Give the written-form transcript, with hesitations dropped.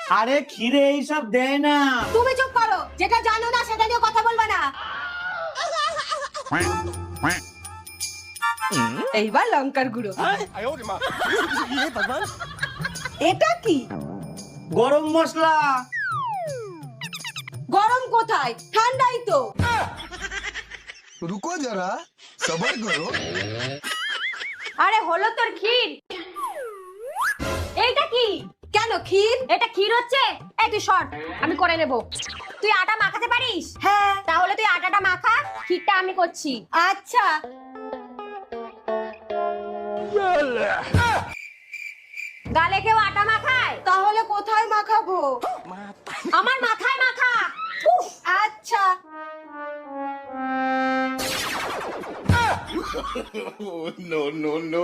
আরে ক্ষীরে এইসব দেয় না। তুমি চুপ করো, যেটা জানো না সেটা নিয়ে কথা বলবা না। এইবার লঙ্কার গুঁড়ো। এটা কি? গরম মশলা। গরম কোথায়, ঠান্ডাই তো। रुको जरा सबर करो। আরে হলো তোর ক্ষীর। এইটা কি? কেন ক্ষীর? এটা ক্ষীর হচ্ছে? এই তুই সর, আমি করে নেব। তুই আটা মাখাতে পারিস? হ্যাঁ। তাহলে তুই আটাটা মাখা, ক্ষীরটা আমি করছি। আচ্ছা। গালে কেউ আটা মাখায়? তাহলে কোথায় মাখাবো? আমার মাথায় মাখা। উফ, আচ্ছা। No, no, no.